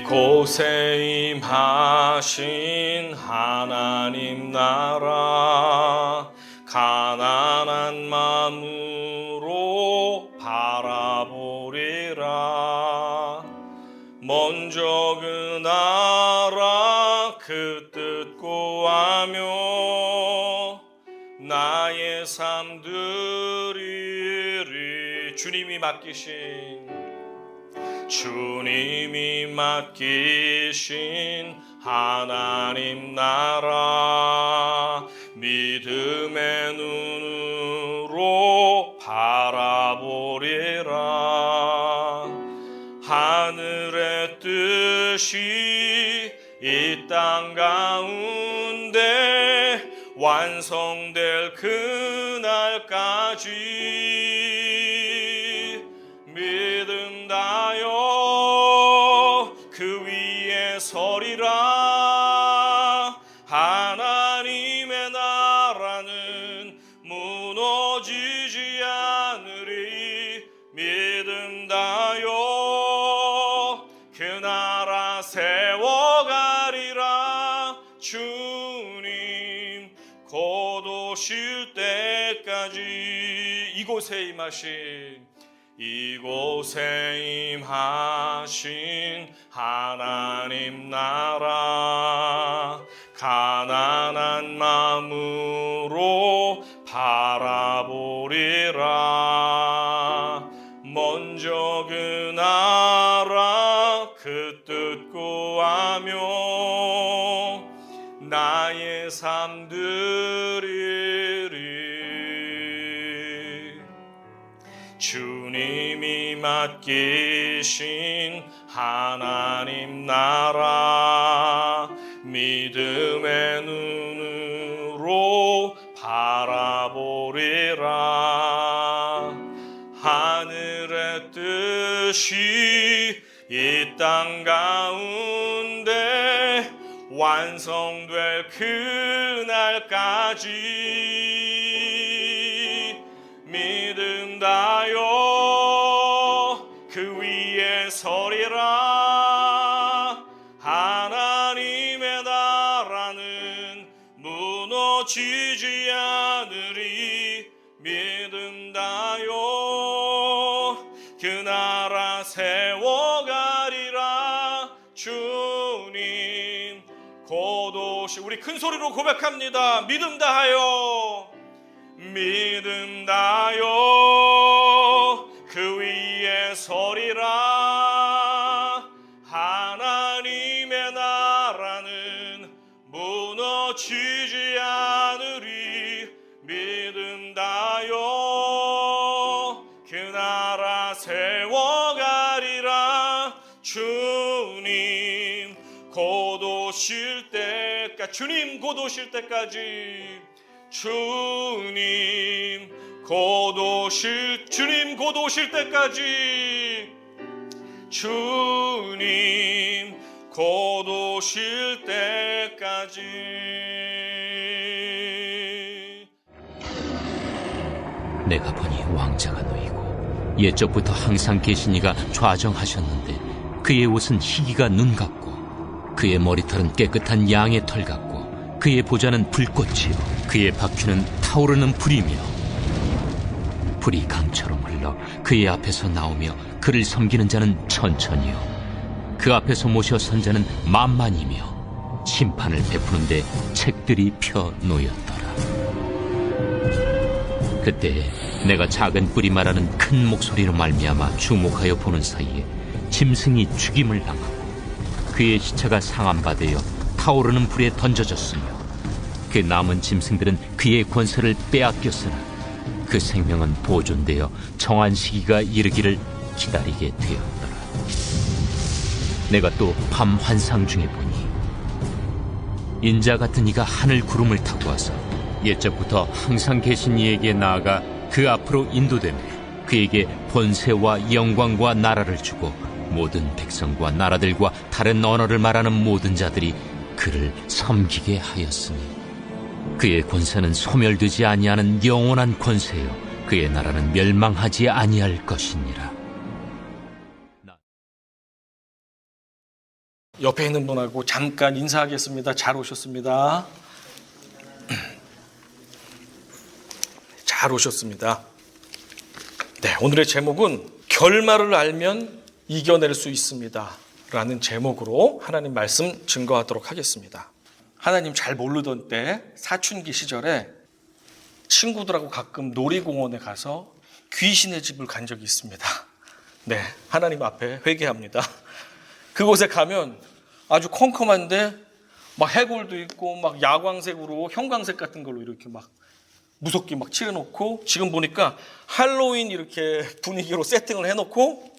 이곳에 임하신 하나님 나라 가난한 마음으로 바라보리라. 먼저 그 나라 그 뜻 구하며 나의 삶 드리리. 주님이 맡기신 하나님 나라 믿음의 눈으로 바라보리라. 하늘의 뜻이 이 땅 가운데 완성될 그날까지 믿음 다여 그 위에 서리라. 하나님의 나라는 무너지지 않으리. 믿음 다여 그 나라 세워가리라. 주님 곧 오실 때까지 이곳에 임하신 하나님 나라 가난한 마음으로 바라보리라. 먼저 그 나라 그 뜻 구하며 나의 삶 드리리. 주님이 맡기신 하나님 나라 믿음의 눈으로 바라보리라. 하늘의 뜻이 이 땅 가운데 완성될 그날까지 믿음 다여 그 위에 서리라. 하나님의 나라는 무너지지 않으리. 믿음 다여 그 나라 세워가리라. 주님 곧 오시. 우리 큰 소리로 고백합니다. 믿음 다하여 그 위에 서리라. 하나님의 나라는 무너지지 않으리. 믿음 다여 그 나라 세워가리라. 주님 곧 오실 때까지 주님 곧 오실 때까지 주님 곧 오실 때까지 주님 곧 오실 때까지. 내가 보니 왕자가 놓이고 옛적부터 항상 계신 이가 좌정하셨는데 그의 옷은 희기가 눈 같고 그의 머리털은 깨끗한 양의 털 같고 그의 보좌는 불꽃이요 그의 바퀴는 타오르는 불이며 불이 강처럼 흘러 그의 앞에서 나오며 그를 섬기는 자는 천천히요 그 앞에서 모셔 선 자는 만만이며 심판을 베푸는데 책들이 펴 놓였더라. 그때 내가 작은 뿔이 말하는 큰 목소리로 말미암아 주목하여 보는 사이에 짐승이 죽임을 당하고 그의 시체가 상함받아 타오르는 불에 던져졌으며 그 남은 짐승들은 그의 권세를 빼앗겼으나 그 생명은 보존되어 정한 시기가 이르기를 기다리게 되었더라. 내가 또 밤 환상 중에 보니 인자 같은 이가 하늘 구름을 타고 와서 옛적부터 항상 계신 이에게 나아가 그 앞으로 인도되며 그에게 권세와 영광과 나라를 주고 모든 백성과 나라들과 다른 언어를 말하는 모든 자들이 그를 섬기게 하였으니 그의 권세는 소멸되지 아니하는 영원한 권세요 그의 나라는 멸망하지 아니할 것이니라. 옆에 있는 분하고 잠깐 인사하겠습니다. 잘 오셨습니다. 잘 오셨습니다. 네, 오늘의 제목은 결말을 알면 이겨낼 수 있습니다 라는 제목으로 하나님 말씀 증거하도록 하겠습니다. 하나님 잘 모르던 때 사춘기 시절에 친구들하고 가끔 놀이공원에 가서 귀신의 집을 간 적이 있습니다. 네, 하나님 앞에 회개합니다. 그곳에 가면 아주 컴컴한데 막 해골도 있고 막 야광색으로 형광색 같은 걸로 이렇게 막 무섭게 막 칠해놓고, 지금 보니까 할로윈 이렇게 분위기로 세팅을 해놓고,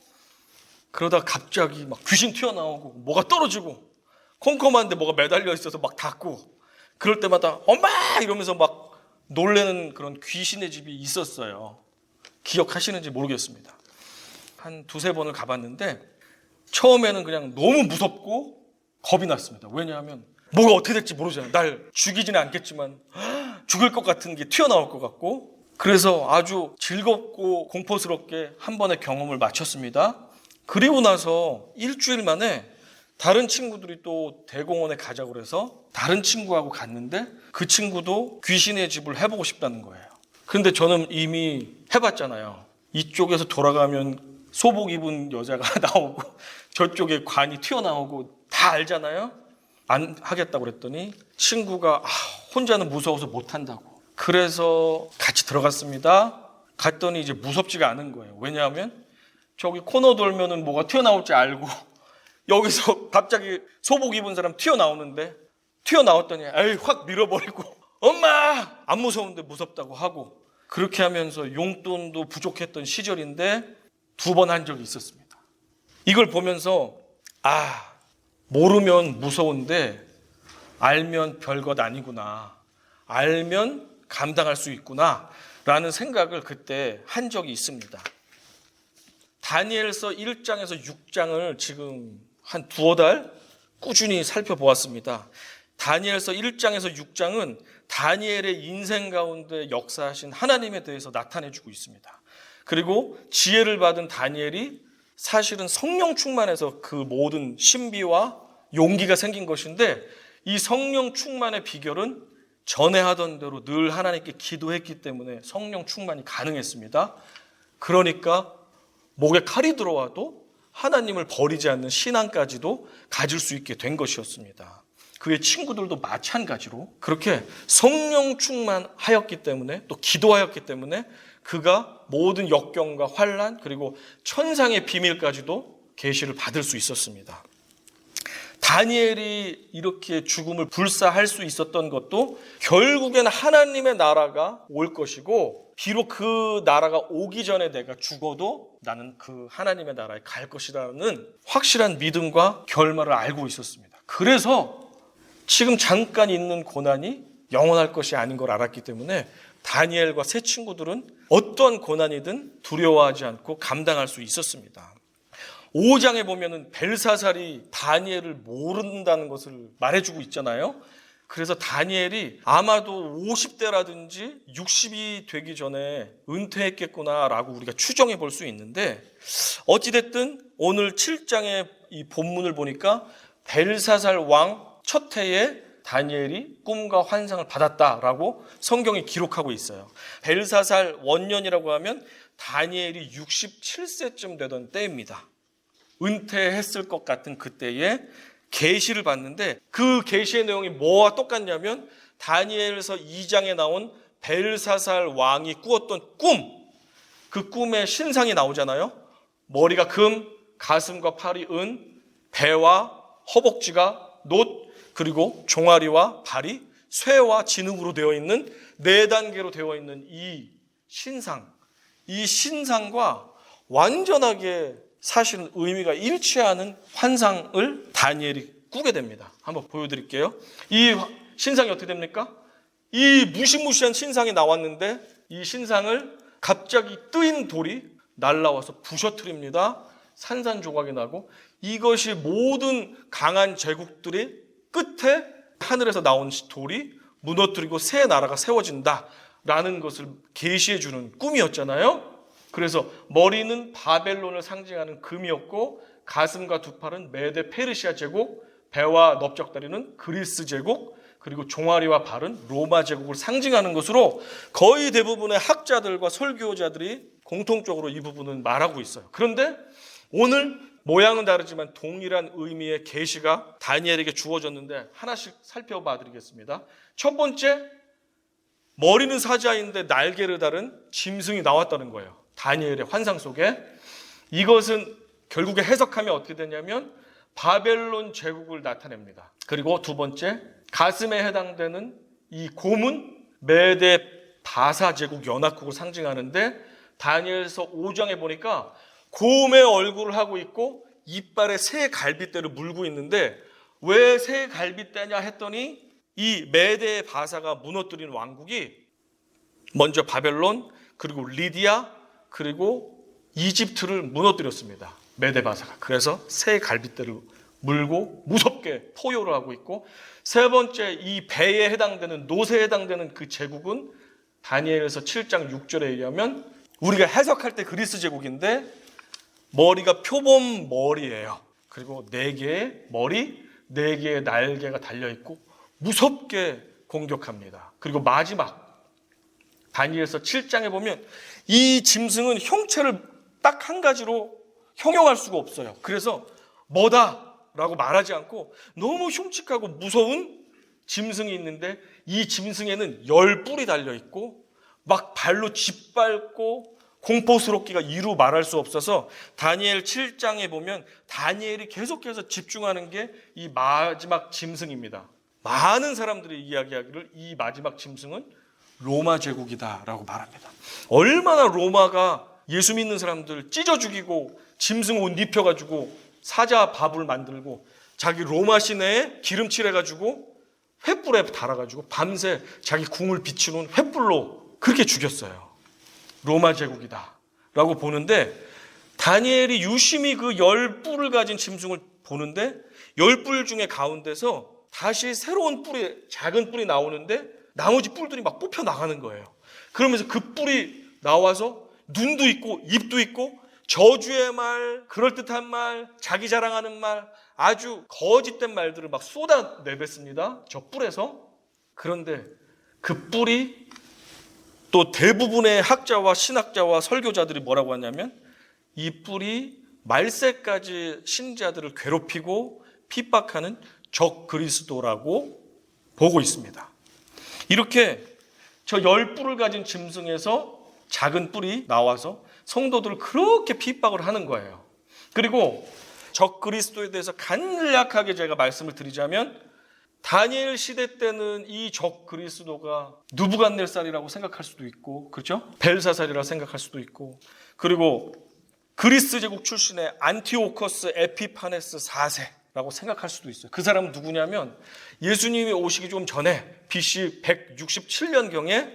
그러다 갑자기 막 귀신 튀어나오고 뭐가 떨어지고 컴컴한데 뭐가 매달려 있어서 막 닿고, 그럴 때마다 엄마 이러면서 막 놀래는 그런 귀신의 집이 있었어요. 기억하시는지 모르겠습니다. 한 두세 번을 가봤는데 처음에는 그냥 너무 무섭고 겁이 났습니다. 왜냐하면 뭐가 어떻게 될지 모르잖아요. 날 죽이지는 않겠지만 죽을 것 같은 게 튀어나올 것 같고, 그래서 아주 즐겁고 공포스럽게 한 번의 경험을 마쳤습니다. 그리고 나서 일주일 만에 다른 친구들이 또 대공원에 가자고 그래서 다른 친구하고 갔는데 그 친구도 귀신의 집을 해보고 싶다는 거예요. 그런데 저는 이미 해봤잖아요. 이쪽에서 돌아가면 소복 입은 여자가 나오고 저쪽에 관이 튀어나오고 다 알잖아요. 안 하겠다고 그랬더니 친구가 혼자는 무서워서 못한다고. 그래서 같이 들어갔습니다. 갔더니 이제 무섭지가 않은 거예요. 왜냐하면 저기 코너 돌면은 뭐가 튀어나올지 알고, 여기서 갑자기 소복 입은 사람 튀어나오는데, 튀어나왔더니 확 밀어버리고 엄마! 안 무서운데 무섭다고 하고, 그렇게 하면서 용돈도 부족했던 시절인데 2번 한 적이 있었습니다. 이걸 보면서 모르면 무서운데 알면 별것 아니구나, 알면 감당할 수 있구나 라는 생각을 그때 한 적이 있습니다. 다니엘서 1장에서 6장을 지금 한 2달 꾸준히 살펴보았습니다. 다니엘서 1장에서 6장은 다니엘의 인생 가운데 역사하신 하나님에 대해서 나타내주고 있습니다. 그리고 지혜를 받은 다니엘이 사실은 성령 충만해서 그 모든 신비와 용기가 생긴 것인데, 이 성령 충만의 비결은 전에 하던 대로 늘 하나님께 기도했기 때문에 성령 충만이 가능했습니다. 그러니까 목에 칼이 들어와도 하나님을 버리지 않는 신앙까지도 가질 수 있게 된 것이었습니다. 그의 친구들도 마찬가지로 그렇게 성령 충만하였기 때문에, 또 기도하였기 때문에 그가 모든 역경과 환난, 그리고 천상의 비밀까지도 계시를 받을 수 있었습니다. 다니엘이 이렇게 죽음을 불사할 수 있었던 것도 결국에는 하나님의 나라가 올 것이고, 비록 그 나라가 오기 전에 내가 죽어도 나는 그 하나님의 나라에 갈 것이라는 확실한 믿음과 결말을 알고 있었습니다. 그래서 지금 잠깐 있는 고난이 영원할 것이 아닌 걸 알았기 때문에 다니엘과 세 친구들은 어떤 고난이든 두려워하지 않고 감당할 수 있었습니다. 5장에 보면은 벨사살이 다니엘을 모른다는 것을 말해주고 있잖아요. 그래서 다니엘이 아마도 50대라든지 60이 되기 전에 은퇴했겠구나라고 우리가 추정해 볼 수 있는데, 어찌됐든 오늘 7장의 이 본문을 보니까 벨사살 왕 첫 해에 다니엘이 꿈과 환상을 받았다라고 성경이 기록하고 있어요. 벨사살 원년이라고 하면 다니엘이 67세쯤 되던 때입니다. 은퇴했을 것 같은 그때에 계시를 봤는데, 그 계시의 내용이 뭐와 똑같냐면 다니엘서 2장에 나온 벨사살 왕이 꾸었던 꿈, 그 꿈의 신상이 나오잖아요. 머리가 금, 가슴과 팔이 은, 배와 허벅지가 놋, 그리고 종아리와 발이 쇠와 진흙으로 되어 있는 4단계로 되어 있는 이 신상, 이 신상과 완전하게 사실은 의미가 일치하는 환상을 다니엘이 꾸게 됩니다. 한번 보여드릴게요. 이 신상이 어떻게 됩니까? 이 무시무시한 신상이 나왔는데 이 신상을 갑자기 뜨인 돌이 날라와서 부셔뜨립니다. 산산조각이 나고, 이것이 모든 강한 제국들의 끝에 하늘에서 나온 돌이 무너뜨리고 새 나라가 세워진다라는 것을 계시해 주는 꿈이었잖아요. 그래서 머리는 바벨론을 상징하는 금이었고, 가슴과 두 팔은 메데 페르시아 제국, 배와 넓적다리는 그리스 제국, 그리고 종아리와 발은 로마 제국을 상징하는 것으로 거의 대부분의 학자들과 설교자들이 공통적으로 이 부분은 말하고 있어요. 그런데 오늘 모양은 다르지만 동일한 의미의 계시가 다니엘에게 주어졌는데 하나씩 살펴봐 드리겠습니다. 첫 번째, 머리는 사자인데 날개를 달은 짐승이 나왔다는 거예요. 다니엘의 환상 속에. 이것은 결국에 해석하면 어떻게 되냐면 바벨론 제국을 나타냅니다. 그리고 두 번째, 가슴에 해당되는 이 곰은 메데 바사 제국 연합국을 상징하는데 다니엘서 5장에 보니까 곰의 얼굴을 하고 있고 이빨에 새 갈빗대를 물고 있는데 왜 새 갈빗대냐 했더니 이 메데 바사가 무너뜨린 왕국이 먼저 바벨론, 그리고 리디아, 그리고 이집트를 무너뜨렸습니다. 메데 바사가. 그래서 새 갈빗대를 물고 무섭게 포효를 하고 있고, 세 번째, 이 배에 해당되는, 노새에 해당되는 그 제국은 다니엘서 7장 6절에 의하면 우리가 해석할 때 그리스 제국인데 머리가 표범 머리예요. 그리고 4개의 머리, 4개의 날개가 달려있고 무섭게 공격합니다. 그리고 마지막 다니엘서 7장에 보면 이 짐승은 형체를 딱 한 가지로 형용할 수가 없어요. 그래서 뭐다라고 말하지 않고 너무 흉측하고 무서운 짐승이 있는데 이 짐승에는 10뿔이 달려있고 막 발로 짓밟고 공포스럽기가 이루 말할 수 없어서 다니엘 7장에 보면 다니엘이 계속해서 집중하는 게 이 마지막 짐승입니다. 많은 사람들이 이야기하기를 이 마지막 짐승은 로마 제국이다라고 말합니다. 얼마나 로마가 예수 믿는 사람들 찢어 죽이고 짐승 옷 입혀가지고 사자 밥을 만들고 자기 로마 시내에 기름칠해가지고 횃불에 달아가지고 밤새 자기 궁을 비추는 횃불로 그렇게 죽였어요. 로마 제국이다 라고 보는데 다니엘이 유심히 그 10뿔을 가진 짐승을 보는데 10뿔 중에 가운데서 다시 새로운 뿔이, 작은 뿔이 나오는데 나머지 뿔들이 막 뽑혀 나가는 거예요. 그러면서 그 뿔이 나와서 눈도 있고 입도 있고 저주의 말, 그럴듯한 말, 자기 자랑하는 말, 아주 거짓된 말들을 막 쏟아내뱉습니다. 저 뿔에서. 그런데 그 뿔이 또 대부분의 학자와 신학자와 설교자들이 뭐라고 하냐면 이 뿔이 말세까지 신자들을 괴롭히고 핍박하는 적 그리스도라고 보고 있습니다. 이렇게 저 10뿔을 가진 짐승에서 작은 뿔이 나와서 성도들을 그렇게 핍박을 하는 거예요. 그리고 적 그리스도에 대해서 간략하게 제가 말씀을 드리자면 다니엘 시대 때는 이 적 그리스도가 느부갓네살이라고 생각할 수도 있고, 그렇죠? 벨사살이라고 생각할 수도 있고, 그리고 그리스 제국 출신의 안티오커스 에피파네스 4세라고 생각할 수도 있어요. 그 사람은 누구냐면 예수님이 오시기 좀 전에 BC 167년경에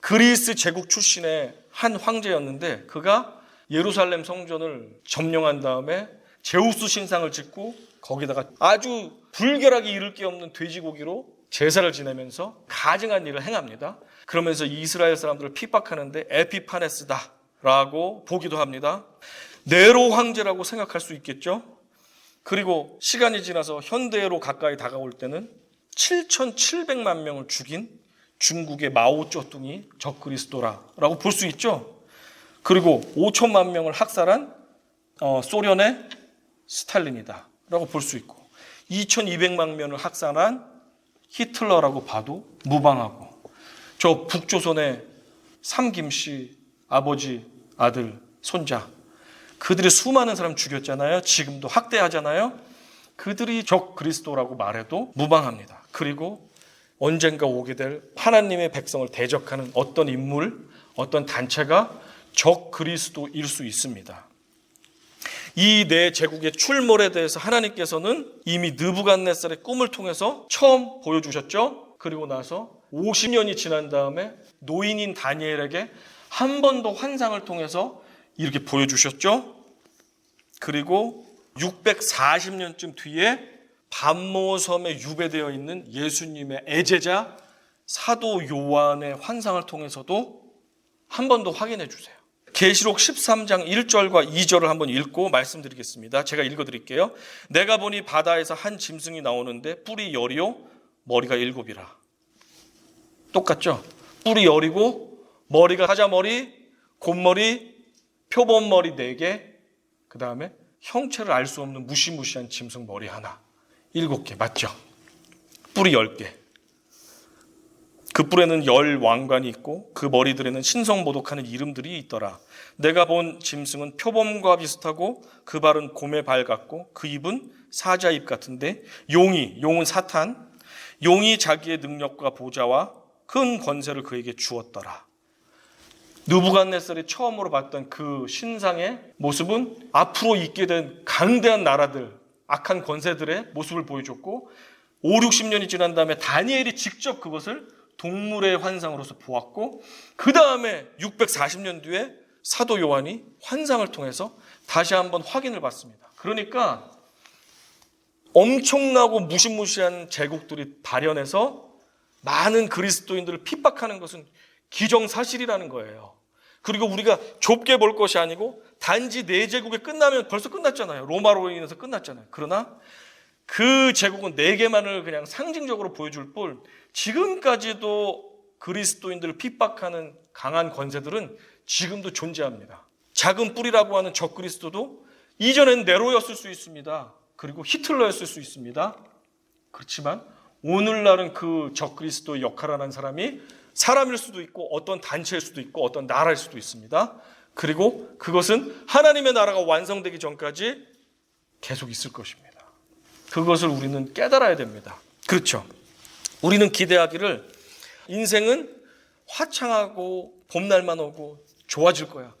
그리스 제국 출신의 한 황제였는데 그가 예루살렘 성전을 점령한 다음에 제우스 신상을 짓고 거기다가 아주 불결하게 이를 게 없는 돼지고기로 제사를 지내면서 가증한 일을 행합니다. 그러면서 이스라엘 사람들을 핍박하는데 에피파네스다라고 보기도 합니다. 네로 황제라고 생각할 수 있겠죠. 그리고 시간이 지나서 현대로 가까이 다가올 때는 7,700만 명을 죽인 중국의 마오쩌둥이 적그리스도라고 볼 수 있죠. 그리고 5천만 명을 학살한 소련의 스탈린이다라고 볼 수 있고 2,200만 명을 학살한 히틀러라고 봐도 무방하고 저 북조선의 삼김씨 아버지, 아들, 손자 그들이 수많은 사람 죽였잖아요. 지금도 학대하잖아요. 그들이 적 그리스도라고 말해도 무방합니다. 그리고 언젠가 오게 될 하나님의 백성을 대적하는 어떤 인물, 어떤 단체가 적 그리스도일 수 있습니다. 이 네 제국의 출몰에 대해서 하나님께서는 이미 느부갓네살의 꿈을 통해서 처음 보여주셨죠. 그리고 나서 50년이 지난 다음에 노인인 다니엘에게 한 번 더 환상을 통해서 이렇게 보여주셨죠. 그리고 640년쯤 뒤에 반모섬에 유배되어 있는 예수님의 애제자 사도 요한의 환상을 통해서도 한 번 더 확인해 주세요. 계시록 13장 1절과 2절을 한번 읽고 말씀드리겠습니다. 제가 읽어드릴게요. 내가 보니 바다에서 한 짐승이 나오는데 뿔이 열이요 머리가 7이라. 똑같죠? 뿔이 열이고 머리가 사자머리, 곰머리, 표범머리 4개, 그 다음에 형체를 알 수 없는 무시무시한 짐승 머리 하나. 7개 맞죠? 뿔이 10개. 그 뿔에는 10 왕관이 있고 그 머리들에는 신성모독하는 이름들이 있더라. 내가 본 짐승은 표범과 비슷하고 그 발은 곰의 발 같고 그 입은 사자 입 같은데 용은 사탄, 용이 자기의 능력과 보좌와 큰 권세를 그에게 주었더라. 느부갓네살이 처음으로 봤던 그 신상의 모습은 앞으로 있게 된 강대한 나라들, 악한 권세들의 모습을 보여줬고 5, 60년이 지난 다음에 다니엘이 직접 그것을 동물의 환상으로서 보았고 그 다음에 640년 뒤에 사도 요한이 환상을 통해서 다시 한번 확인을 받습니다. 그러니까 엄청나고 무시무시한 제국들이 발현해서 많은 그리스도인들을 핍박하는 것은 기정사실이라는 거예요. 그리고 우리가 좁게 볼 것이 아니고 단지 4제국이 끝나면 벌써 끝났잖아요. 로마로 인해서 끝났잖아요. 그러나 그 제국은 4개만을 그냥 상징적으로 보여줄 뿐 지금까지도 그리스도인들을 핍박하는 강한 권세들은 지금도 존재합니다. 작은 뿔이라고 하는 적그리스도도 이전엔 네로였을 수 있습니다. 그리고 히틀러였을 수 있습니다. 그렇지만 오늘날은 그 적그리스도의 역할을 하는 사람이 사람일 수도 있고 어떤 단체일 수도 있고 어떤 나라일 수도 있습니다. 그리고 그것은 하나님의 나라가 완성되기 전까지 계속 있을 것입니다. 그것을 우리는 깨달아야 됩니다. 그렇죠. 우리는 기대하기를 인생은 화창하고 봄날만 오고 좋아질 거야.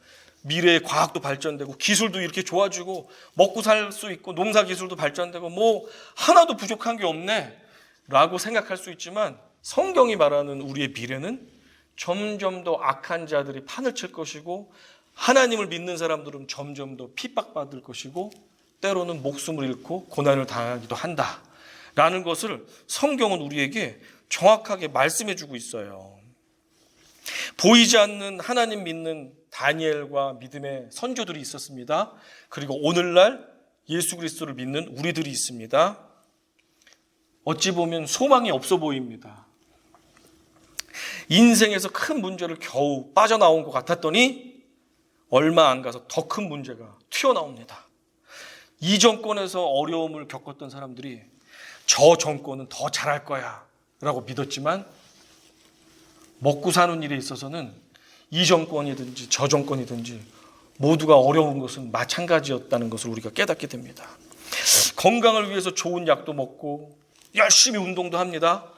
미래의 과학도 발전되고 기술도 이렇게 좋아지고 먹고 살 수 있고 농사 기술도 발전되고 뭐 하나도 부족한 게 없네 라고 생각할 수 있지만 성경이 말하는 우리의 미래는 점점 더 악한 자들이 판을 칠 것이고 하나님을 믿는 사람들은 점점 더 핍박받을 것이고 때로는 목숨을 잃고 고난을 당하기도 한다라는 것을 성경은 우리에게 정확하게 말씀해 주고 있어요. 보이지 않는 하나님 믿는 다니엘과 믿음의 선조들이 있었습니다. 그리고 오늘날 예수 그리스도를 믿는 우리들이 있습니다. 어찌 보면 소망이 없어 보입니다. 인생에서 큰 문제를 겨우 빠져나온 것 같았더니 얼마 안 가서 더 큰 문제가 튀어나옵니다. 이 정권에서 어려움을 겪었던 사람들이 저 정권은 더 잘할 거야 라고 믿었지만 먹고 사는 일에 있어서는 이 정권이든지 저 정권이든지 모두가 어려운 것은 마찬가지였다는 것을 우리가 깨닫게 됩니다. 건강을 위해서 좋은 약도 먹고 열심히 운동도 합니다.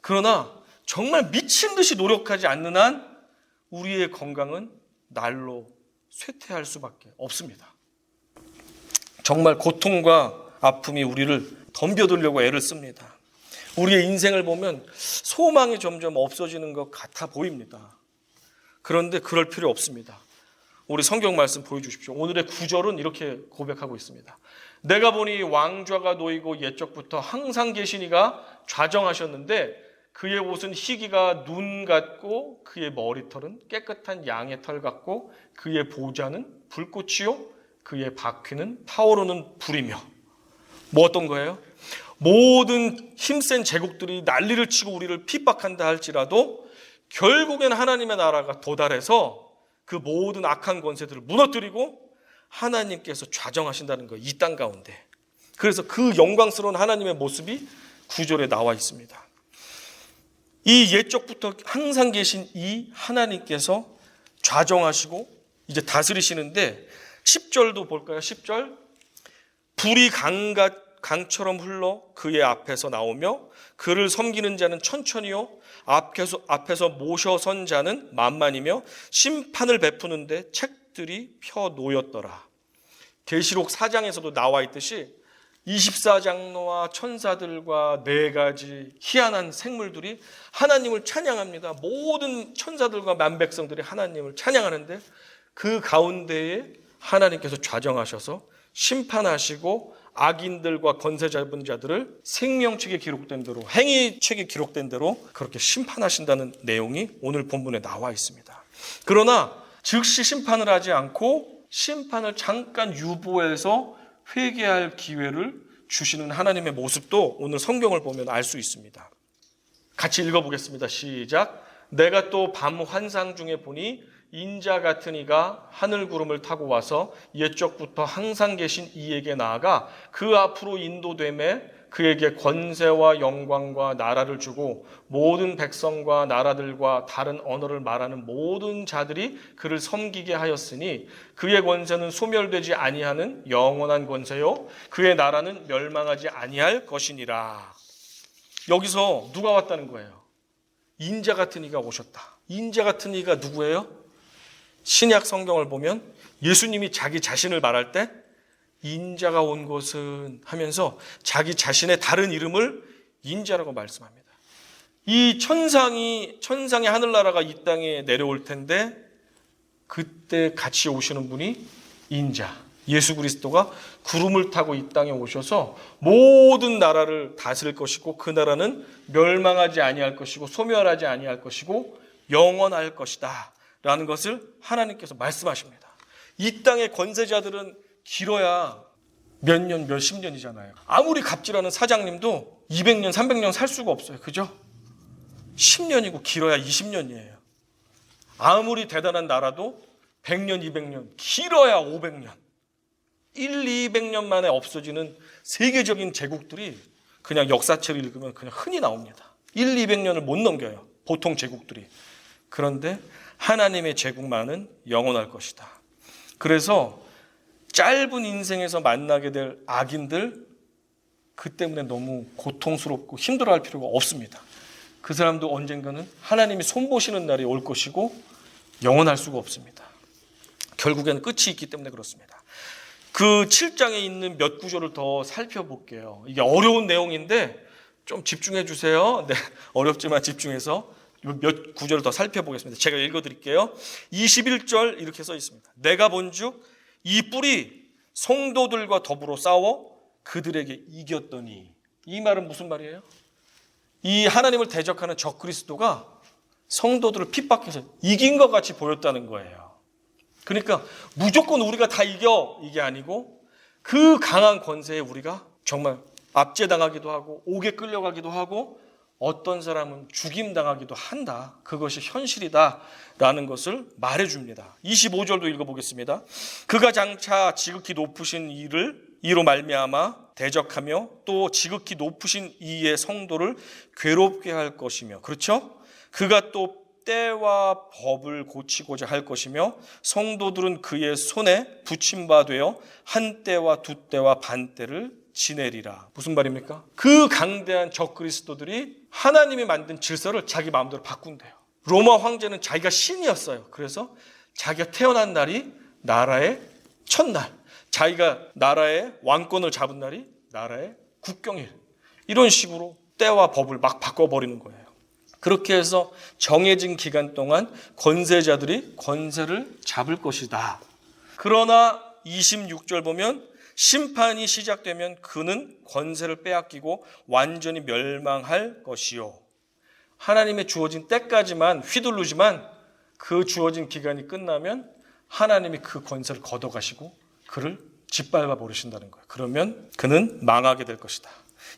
그러나 정말 미친 듯이 노력하지 않는 한 우리의 건강은 날로 쇠퇴할 수밖에 없습니다. 정말 고통과 아픔이 우리를 덤벼들려고 애를 씁니다. 우리의 인생을 보면 소망이 점점 없어지는 것 같아 보입니다. 그런데 그럴 필요 없습니다. 우리 성경 말씀 보여주십시오. 오늘의 9절은 이렇게 고백하고 있습니다. 내가 보니 왕좌가 놓이고 옛적부터 항상 계시니가 좌정하셨는데 그의 옷은 희기가 눈 같고 그의 머리털은 깨끗한 양의 털 같고 그의 보좌는 불꽃이요 그의 바퀴는 타오르는 불이며. 뭐 어떤 거예요? 모든 힘센 제국들이 난리를 치고 우리를 핍박한다 할지라도 결국엔 하나님의 나라가 도달해서 그 모든 악한 권세들을 무너뜨리고 하나님께서 좌정하신다는 거예요. 이 땅 가운데. 그래서 그 영광스러운 하나님의 모습이 9절에 나와 있습니다. 이 옛적부터 항상 계신 이 하나님께서 좌정하시고 이제 다스리시는데 10절도 볼까요? 10절. 불이 강처럼 흘러 그의 앞에서 나오며 그를 섬기는 자는 천천히요 앞에서 모셔선 자는 만만이며 심판을 베푸는데 책들이 펴 놓였더라. 계시록 4장에서도 나와 있듯이 24장로와 천사들과 4가지 희한한 생물들이 하나님을 찬양합니다. 모든 천사들과 만백성들이 하나님을 찬양하는데 그 가운데에 하나님께서 좌정하셔서 심판하시고 악인들과 권세 잡은 자들을 생명책에 기록된 대로 행위책에 기록된 대로 그렇게 심판하신다는 내용이 오늘 본문에 나와 있습니다. 그러나 즉시 심판을 하지 않고 심판을 잠깐 유보해서 회개할 기회를 주시는 하나님의 모습도 오늘 성경을 보면 알 수 있습니다. 같이 읽어보겠습니다. 시작. 내가 또 밤 환상 중에 보니 인자 같은 이가 하늘 구름을 타고 와서 옛적부터 항상 계신 이에게 나아가 그 앞으로 인도되매 그에게 권세와 영광과 나라를 주고 모든 백성과 나라들과 다른 언어를 말하는 모든 자들이 그를 섬기게 하였으니 그의 권세는 소멸되지 아니하는 영원한 권세요 그의 나라는 멸망하지 아니할 것이니라. 여기서 누가 왔다는 거예요? 인자 같은 이가 오셨다. 인자 같은 이가 누구예요? 신약 성경을 보면 예수님이 자기 자신을 말할 때 인자가 온 곳은 하면서 자기 자신의 다른 이름을 인자라고 말씀합니다. 이 천상의 하늘나라가 이 땅에 내려올 텐데 그때 같이 오시는 분이 인자, 예수 그리스도가 구름을 타고 이 땅에 오셔서 모든 나라를 다스릴 것이고 그 나라는 멸망하지 아니할 것이고 소멸하지 아니할 것이고 영원할 것이다 라는 것을 하나님께서 말씀하십니다. 이 땅의 권세자들은 길어야 몇 년, 몇십 년이잖아요. 아무리 갑질하는 사장님도 200년, 300년 살 수가 없어요. 그죠? 10년이고 길어야 20년이에요. 아무리 대단한 나라도 100년, 200년, 길어야 500년. 200년 만에 없어지는 세계적인 제국들이 그냥 역사책을 읽으면 그냥 흔히 나옵니다. 200년을 못 넘겨요. 보통 제국들이. 그런데 하나님의 제국만은 영원할 것이다. 그래서 짧은 인생에서 만나게 될 악인들 그 때문에 너무 고통스럽고 힘들어할 필요가 없습니다. 그 사람도 언젠가는 하나님이 손보시는 날이 올 것이고 영원할 수가 없습니다. 결국에는 끝이 있기 때문에 그렇습니다. 그 7장에 있는 몇 구절을 더 살펴볼게요. 이게 어려운 내용인데 좀 집중해 주세요. 네, 어렵지만 집중해서 몇 구절을 더 살펴보겠습니다. 제가 읽어드릴게요. 21절 이렇게 써 있습니다. 내가 본즉 이 뿔이 성도들과 더불어 싸워 그들에게 이겼더니. 이 말은 무슨 말이에요? 이 하나님을 대적하는 적그리스도가 성도들을 핍박해서 이긴 것 같이 보였다는 거예요. 그러니까 무조건 우리가 다 이겨 이게 아니고 그 강한 권세에 우리가 정말 압제당하기도 하고 옥에 끌려가기도 하고 어떤 사람은 죽임당하기도 한다. 그것이 현실이다라는 것을 말해줍니다. 25절도 읽어보겠습니다. 그가 장차 지극히 높으신 이로 말미암아 대적하며 또 지극히 높으신 이의 성도를 괴롭게 할 것이며, 그렇죠? 그가 또 때와 법을 고치고자 할 것이며 성도들은 그의 손에 붙임바 되어 한 때와 두 때와 반 때를 지내리라. 무슨 말입니까? 그 강대한 적그리스도들이 하나님이 만든 질서를 자기 마음대로 바꾼대요. 로마 황제는 자기가 신이었어요. 그래서 자기가 태어난 날이 나라의 첫날, 자기가 나라의 왕권을 잡은 날이 나라의 국경일, 이런 식으로 때와 법을 막 바꿔버리는 거예요. 그렇게 해서 정해진 기간 동안 권세자들이 권세를 잡을 것이다. 그러나 26절 보면 심판이 시작되면 그는 권세를 빼앗기고 완전히 멸망할 것이요. 하나님의 주어진 때까지만 휘두르지만 그 주어진 기간이 끝나면 하나님이 그 권세를 걷어가시고 그를 짓밟아 버리신다는 거예요. 그러면 그는 망하게 될 것이다.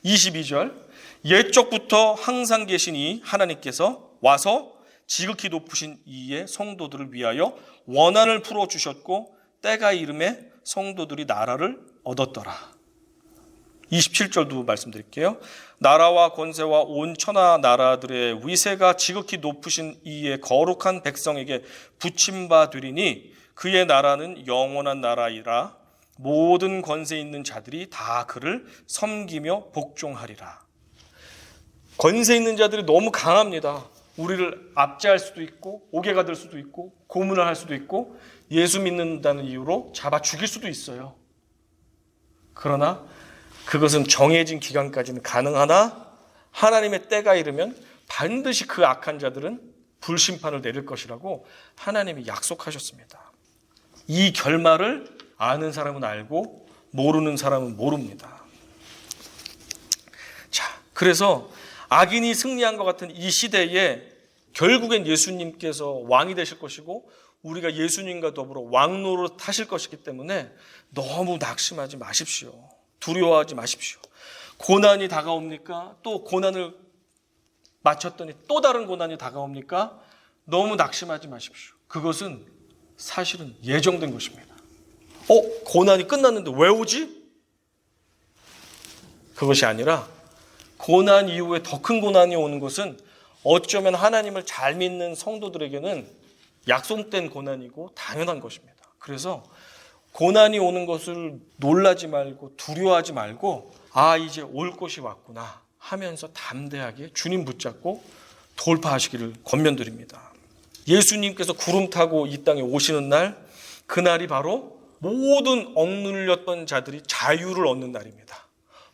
22절 옛적부터 항상 계신 이 하나님께서 와서 지극히 높으신 이의 성도들을 위하여 원한을 풀어주셨고 때가 이름에 성도들이 나라를 얻었더라. 27절도 말씀드릴게요. 나라와 권세와 온 천하 나라들의 위세가 지극히 높으신 이의 거룩한 백성에게 붙임바 되리니 그의 나라는 영원한 나라이라 모든 권세 있는 자들이 다 그를 섬기며 복종하리라. 권세 있는 자들이 너무 강합니다. 우리를 압제할 수도 있고 옥에 가둘 수도 있고 고문을 할 수도 있고 예수 믿는다는 이유로 잡아 죽일 수도 있어요. 그러나 그것은 정해진 기간까지는 가능하나 하나님의 때가 이르면 반드시 그 악한 자들은 불심판을 내릴 것이라고 하나님이 약속하셨습니다. 이 결말을 아는 사람은 알고 모르는 사람은 모릅니다. 자, 그래서 악인이 승리한 것 같은 이 시대에 결국엔 예수님께서 왕이 되실 것이고 우리가 예수님과 더불어 왕노로 타실 것이기 때문에 너무 낙심하지 마십시오. 두려워하지 마십시오. 고난이 다가옵니까? 또 고난을 마쳤더니 또 다른 고난이 다가옵니까? 너무 낙심하지 마십시오. 그것은 사실은 예정된 것입니다. 고난이 끝났는데 왜 오지? 그것이 아니라 고난 이후에 더 큰 고난이 오는 것은 어쩌면 하나님을 잘 믿는 성도들에게는 약속된 고난이고 당연한 것입니다. 그래서 고난이 오는 것을 놀라지 말고 두려워하지 말고 이제 올 것이 왔구나 하면서 담대하게 주님 붙잡고 돌파하시기를 권면드립니다. 예수님께서 구름 타고 이 땅에 오시는 날, 그날이 바로 모든 억눌렸던 자들이 자유를 얻는 날입니다.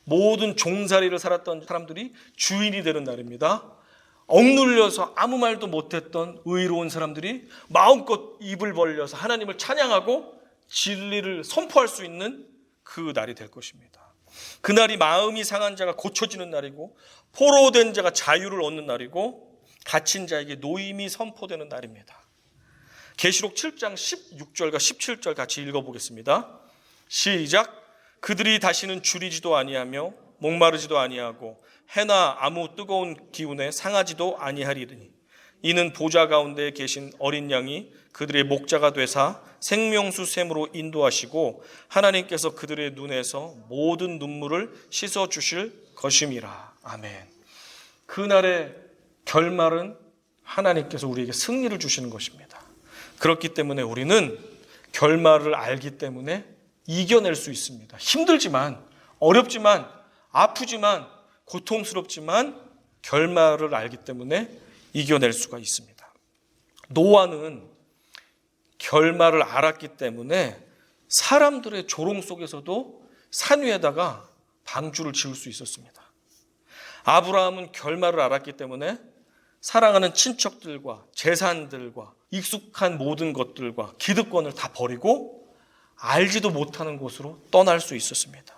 모든 종살이를 살았던 사람들이 주인이 되는 날입니다. 억눌려서 아무 말도 못했던 의로운 사람들이 마음껏 입을 벌려서 하나님을 찬양하고 진리를 선포할 수 있는 그 날이 될 것입니다. 그날이 마음이 상한 자가 고쳐지는 날이고 포로된 자가 자유를 얻는 날이고 갇힌 자에게 노임이 선포되는 날입니다. 계시록 7장 16절과 17절 같이 읽어보겠습니다. 시작. 그들이 다시는 줄이지도 아니하며 목마르지도 아니하고 해나 아무 뜨거운 기운에 상하지도 아니하리니 이는 보좌 가운데 계신 어린 양이 그들의 목자가 되사 생명수 샘으로 인도하시고 하나님께서 그들의 눈에서 모든 눈물을 씻어 주실 것임이라. 아멘. 그날의 결말은 하나님께서 우리에게 승리를 주시는 것입니다. 그렇기 때문에 우리는 결말을 알기 때문에 이겨낼 수 있습니다. 힘들지만, 어렵지만, 아프지만, 고통스럽지만 결말을 알기 때문에 이겨낼 수가 있습니다. 노아는 결말을 알았기 때문에 사람들의 조롱 속에서도 산 위에다가 방주를 지을 수 있었습니다. 아브라함은 결말을 알았기 때문에 사랑하는 친척들과 재산들과 익숙한 모든 것들과 기득권을 다 버리고 알지도 못하는 곳으로 떠날 수 있었습니다.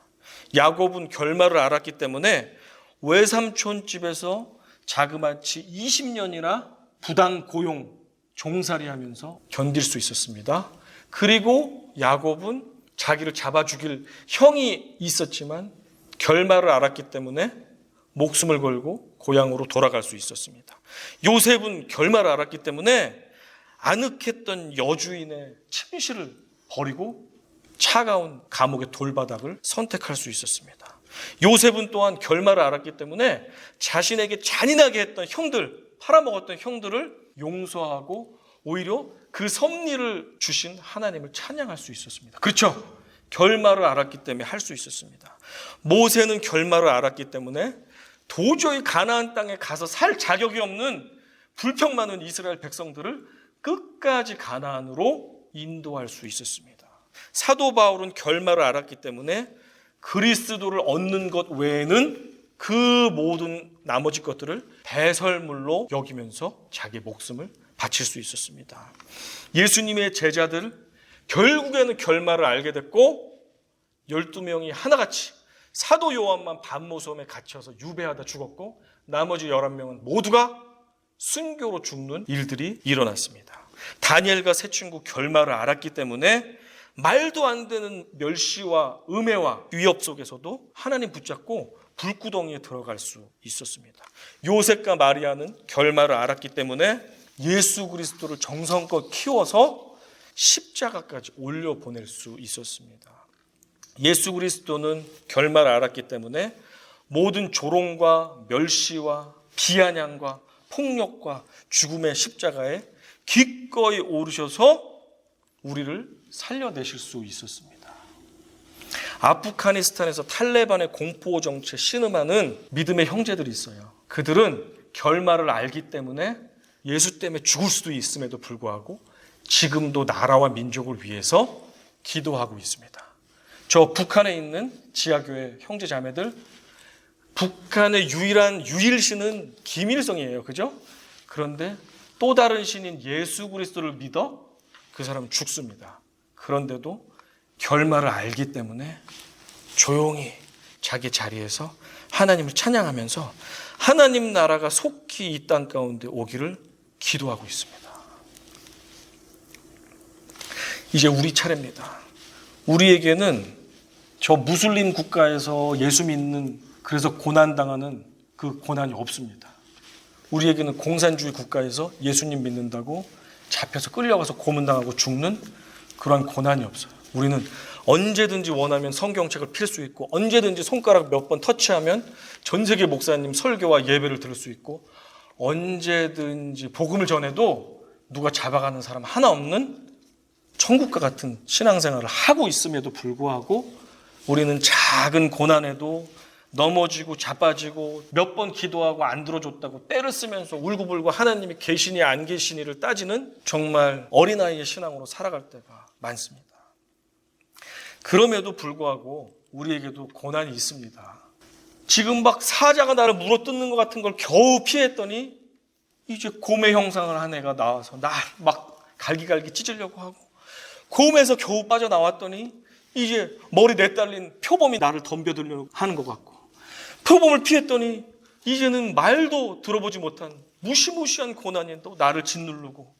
야곱은 결말을 알았기 때문에 외삼촌 집에서 자그마치 20년이나 부당 고용 종살이하면서 견딜 수 있었습니다. 그리고 야곱은 자기를 잡아 죽일 형이 있었지만 결말을 알았기 때문에 목숨을 걸고 고향으로 돌아갈 수 있었습니다. 요셉은 결말을 알았기 때문에 아늑했던 여주인의 침실을 버리고 차가운 감옥의 돌바닥을 선택할 수 있었습니다. 요셉은 또한 결말을 알았기 때문에 자신에게 잔인하게 했던 형들, 팔아먹었던 형들을 용서하고 오히려 그 섭리를 주신 하나님을 찬양할 수 있었습니다. 그렇죠? 결말을 알았기 때문에 할 수 있었습니다. 모세는 결말을 알았기 때문에 도저히 가나안 땅에 가서 살 자격이 없는 불평 많은 이스라엘 백성들을 끝까지 가나안으로 인도할 수 있었습니다. 사도 바울은 결말을 알았기 때문에 그리스도를 얻는 것 외에는 그 모든 나머지 것들을 배설물로 여기면서 자기 목숨을 바칠 수 있었습니다. 예수님의 제자들 결국에는 결말을 알게 됐고 12명이 하나같이 사도 요한만 반모섬에 갇혀서 유배하다 죽었고 나머지 11명은 모두가 순교로 죽는 일들이 일어났습니다. 다니엘과 세 친구 결말을 알았기 때문에 말도 안 되는 멸시와 음해와 위협 속에서도 하나님 붙잡고 불구덩이에 들어갈 수 있었습니다. 요셉과 마리아는 결말을 알았기 때문에 예수 그리스도를 정성껏 키워서 십자가까지 올려보낼 수 있었습니다. 예수 그리스도는 결말을 알았기 때문에 모든 조롱과 멸시와 비아냥과 폭력과 죽음의 십자가에 기꺼이 오르셔서 우리를 살려내실 수 있었습니다. 아프가니스탄에서 탈레반의 공포 정치에 신음하는 믿음의 형제들이 있어요. 그들은 결말을 알기 때문에 예수 때문에 죽을 수도 있음에도 불구하고 지금도 나라와 민족을 위해서 기도하고 있습니다. 저 북한에 있는 지하교회 형제 자매들, 북한의 유일한 유일신은 김일성이에요. 그죠? 그런데 또 다른 신인 예수 그리스도를 믿어 그 사람은 죽습니다. 그런데도 결말을 알기 때문에 조용히 자기 자리에서 하나님을 찬양하면서 하나님 나라가 속히 이 땅 가운데 오기를 기도하고 있습니다. 이제 우리 차례입니다. 우리에게는 저 무슬림 국가에서 예수 믿는, 그래서 고난당하는 그 고난이 없습니다. 우리에게는 공산주의 국가에서 예수님 믿는다고 잡혀서 끌려가서 고문당하고 죽는 그런 고난이 없어요. 우리는 언제든지 원하면 성경책을 필 수 있고, 언제든지 손가락 몇 번 터치하면 전 세계 목사님 설교와 예배를 들을 수 있고, 언제든지 복음을 전해도 누가 잡아가는 사람 하나 없는 천국과 같은 신앙생활을 하고 있음에도 불구하고 우리는 작은 고난에도 넘어지고 자빠지고 몇 번 기도하고 안 들어줬다고 때를 쓰면서 울고불고 하나님이 계시니 안 계시니를 따지는 정말 어린아이의 신앙으로 살아갈 때가 많습니다. 그럼에도 불구하고 우리에게도 고난이 있습니다. 지금 막 사자가 나를 물어뜯는 것 같은 걸 겨우 피했더니 이제 곰의 형상을 한 애가 나와서 날 막 갈기갈기 찢으려고 하고, 곰에서 겨우 빠져나왔더니 이제 머리 내달린 표범이 나를 덤벼들려고 하는 것 같고, 표범을 피했더니 이제는 말도 들어보지 못한 무시무시한 고난이 또 나를 짓누르고,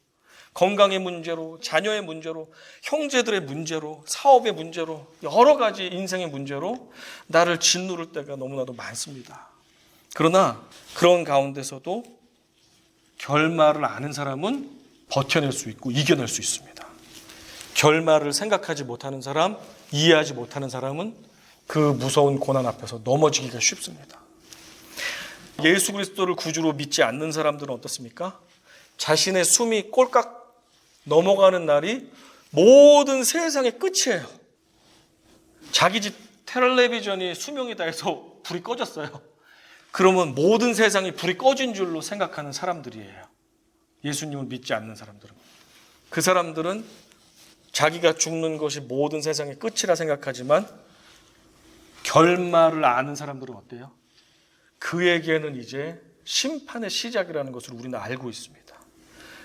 건강의 문제로, 자녀의 문제로, 형제들의 문제로, 사업의 문제로, 여러 가지 인생의 문제로 나를 짓누를 때가 너무나도 많습니다. 그러나 그런 가운데서도 결말을 아는 사람은 버텨낼 수 있고 이겨낼 수 있습니다. 결말을 생각하지 못하는 사람, 이해하지 못하는 사람은 그 무서운 고난 앞에서 넘어지기가 쉽습니다. 예수 그리스도를 구주로 믿지 않는 사람들은 어떻습니까? 자신의 숨이 꼴깍 넘어가는 날이 모든 세상의 끝이에요. 자기 집 텔레비전이 수명이 다해서 불이 꺼졌어요. 그러면 모든 세상이 불이 꺼진 줄로 생각하는 사람들이에요. 예수님을 믿지 않는 사람들은. 그 사람들은 자기가 죽는 것이 모든 세상의 끝이라 생각하지만 결말을 아는 사람들은 어때요? 그에게는 이제 심판의 시작이라는 것을 우리는 알고 있습니다.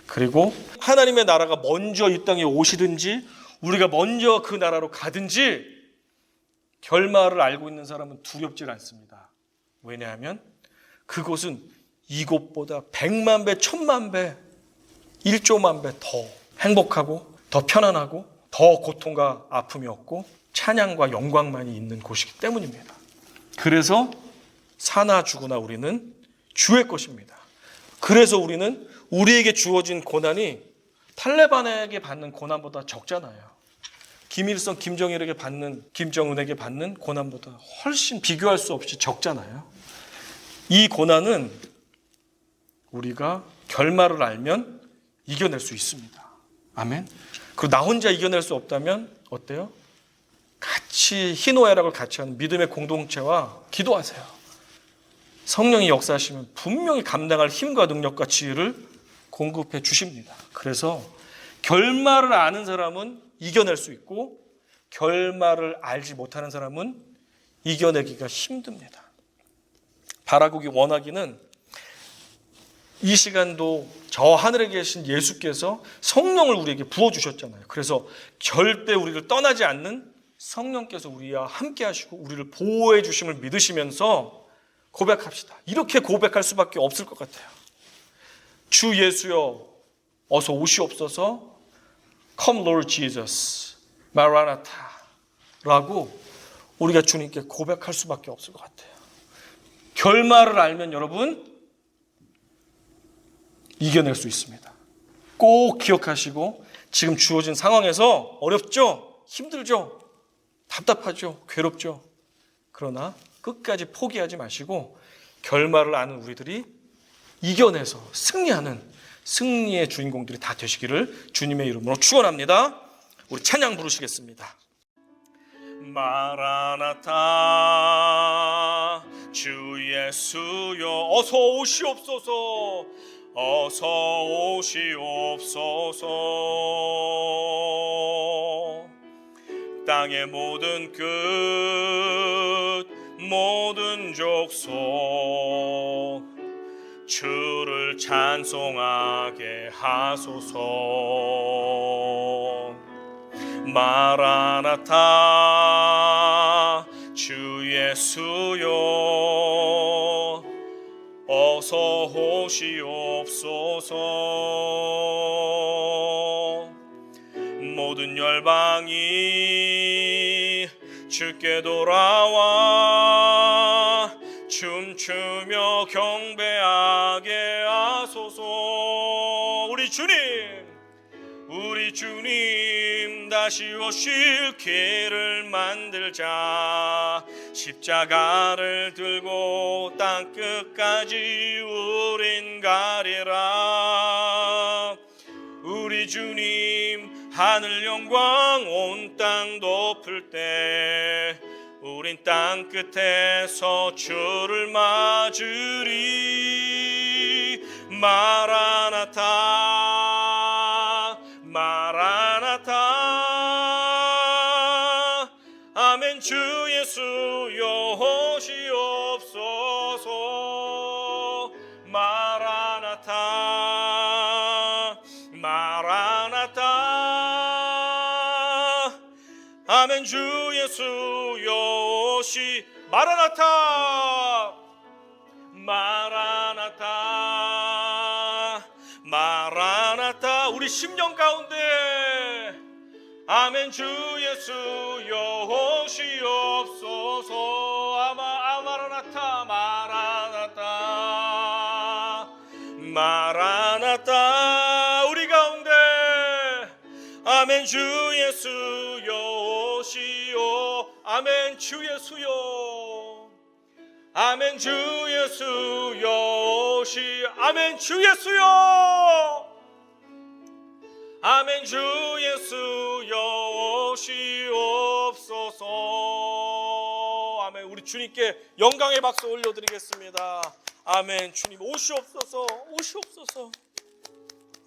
그리고 하나님의 나라가 먼저 이 땅에 오시든지 우리가 먼저 그 나라로 가든지 결말을 알고 있는 사람은 두렵지 않습니다. 왜냐하면 그곳은 이곳보다 100만 배, 1000만 배, 1조만 배 더 행복하고 더 편안하고 더 고통과 아픔이 없고 찬양과 영광만이 있는 곳이기 때문입니다. 그래서 사나 죽으나 우리는 주의 것입니다. 그래서 우리는 우리에게 주어진 고난이 탈레반에게 받는 고난보다 적잖아요. 김일성, 김정은에게 받는 고난보다 훨씬 비교할 수 없이 적잖아요. 이 고난은 우리가 결말을 알면 이겨낼 수 있습니다. 아멘. 그리고 나 혼자 이겨낼 수 없다면 어때요? 같이 희노애락을 같이 하는 믿음의 공동체와 기도하세요. 성령이 역사하시면 분명히 감당할 힘과 능력과 지혜를 공급해 주십니다. 그래서 결말을 아는 사람은 이겨낼 수 있고 결말을 알지 못하는 사람은 이겨내기가 힘듭니다. 바라고 원하기는 이 시간도 저 하늘에 계신 예수께서 성령을 우리에게 부어주셨잖아요. 그래서 절대 우리를 떠나지 않는 성령께서 우리와 함께 하시고 우리를 보호해 주심을 믿으시면서 고백합시다. 이렇게 고백할 수밖에 없을 것 같아요. 주 예수여 어서 오시옵소서. Come Lord Jesus, Maranatha 라고 우리가 주님께 고백할 수밖에 없을 것 같아요. 결말을 알면 여러분 이겨낼 수 있습니다. 꼭 기억하시고 지금 주어진 상황에서 어렵죠? 힘들죠? 답답하죠? 괴롭죠? 그러나 끝까지 포기하지 마시고 결말을 아는 우리들이 이겨내서 승리하는 승리의 주인공들이 다 되시기를 주님의 이름으로 축원합니다. 우리 찬양 부르시겠습니다. 마라나타 주 예수여 어서 오시옵소서. 어서 오시옵소서. 땅의 모든 끝 모든 족속 주를 찬송하게 하소서. 마라나타 주 예수여 어서 오시옵소서. 모든 열방이 주께 돌아와 춤추며 경배하게 하소서. 우리 주님 다시 오실 길을 만들자. 십자가를 들고 땅끝까지 우린 가리라. 우리 주님 하늘 영광 온 땅 덮을 때 우린 땅끝에서 주를 맞으리. 마라나타 마라나타. 아멘. 주 예수여 오시옵소서. 마라나타 마라나타. 아멘. 주 예수여 오시. 마라나타 마라나타 마라나타. 우리 심령 가운데 아멘. 주 예수여 오시옵소서. 마라나타 마라나타 마라나타. 우리 가운데 아멘. 주 예수여 오시오. 아멘. 주 예수여. 아멘. 주 예수여 오시. 아멘. 주 예수여. 아멘. 주 예수여 오시옵소서. 아멘. 우리 주님께 영광의 박수 올려드리겠습니다. 아멘. 주님 오시옵소서. 오시옵소서.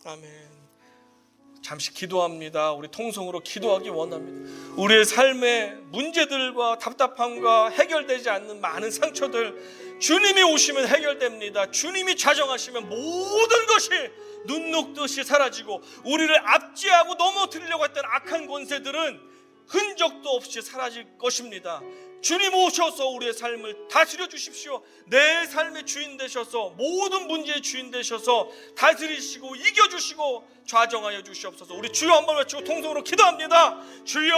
아멘. 잠시 기도합니다. 우리 통성으로 기도하기 원합니다. 우리의 삶의 문제들과 답답함과 해결되지 않는 많은 상처들 주님이 오시면 해결됩니다. 주님이 좌정하시면 모든 것이 눈 녹듯이 사라지고 우리를 압제하고 넘어뜨리려고 했던 악한 권세들은 흔적도 없이 사라질 것입니다. 주님 오셔서 우리의 삶을 다스려 주십시오. 내 삶의 주인 되셔서 모든 문제의 주인 되셔서 다스리시고 이겨주시고 좌정하여 주시옵소서. 우리 주여 한번 외치고 통성으로 기도합니다. 주여.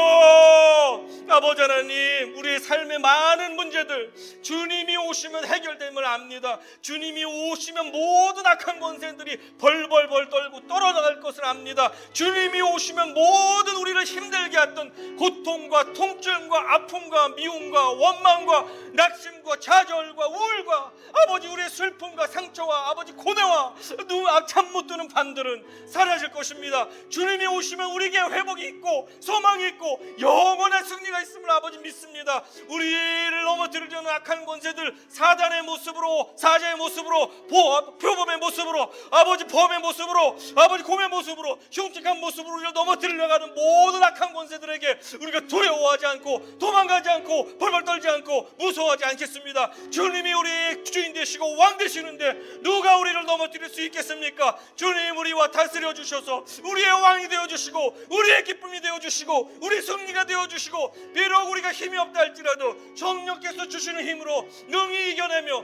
아버지 하나님, 우리의 삶의 많은 문제들 주님이 오시면 해결됨을 압니다. 주님이 오시면 모든 악한 권세들이 벌벌벌 떨고 떨어나갈 것을 압니다. 주님이 오시면 모든 우리를 힘들게 했던 고통과 통증과 아픔과 미움과 원망과 낙심과 좌절과 우울과 아버지 우리의 슬픔과 상처와 아버지 고뇌와 잠 못 드는 밤들은 사라질 것입니다. 주님이 오시면 우리에게 회복이 있고 소망이 있고 영원한 승리가 있음을 아버지 믿습니다. 우리를 넘어뜨리려는 악한 권세들 사단의 모습으로 사자의 모습으로 표범의 모습으로 아버지 범의 모습으로 아버지 곰의 모습으로 흉측한 모습으로 우리를 넘어뜨리려고 하는 모든 악한 권세들에게 우리가 두려워하지 않고 도망가지 않고 벌벌 떨지 않고 무서워하지 않겠습니다. 주님이 우리의 주인 되시고 왕 되시는데 누가 우리를 넘어뜨릴 수 있겠습니까? 주님 우리와 다스려 주셔서 우리의 왕이 되어주시고 우리의 기쁨이 되어주시고 우리 승리가 되어주시고 비록 우리가 힘이 없다 할지라도 성령께서 주시는 힘으로 능히 이겨내며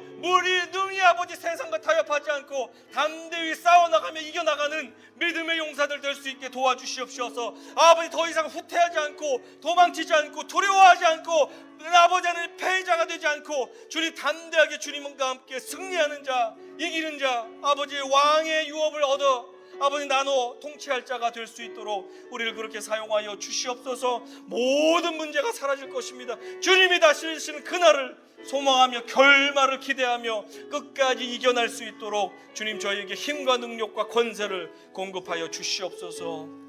능히 아버지 세상과 타협하지 않고 담대히 싸워나가며 이겨나가는 믿음의 용사들 될 수 있게 도와주시옵소서. 아버지 더 이상 후퇴하지 않고 도망치지 않고 두려워하지 않고 아버지 하나님 패자가 되지 않고 주님 담대하게 주님과 함께 승리하는 자 이기는 자 아버지의 왕의 유업을 얻어 아버지 나눠 통치할 자가 될 수 있도록 우리를 그렇게 사용하여 주시옵소서. 모든 문제가 사라질 것입니다. 주님이 다스리시는 그날을 소망하며 결말을 기대하며 끝까지 이겨낼 수 있도록 주님 저희에게 힘과 능력과 권세를 공급하여 주시옵소서.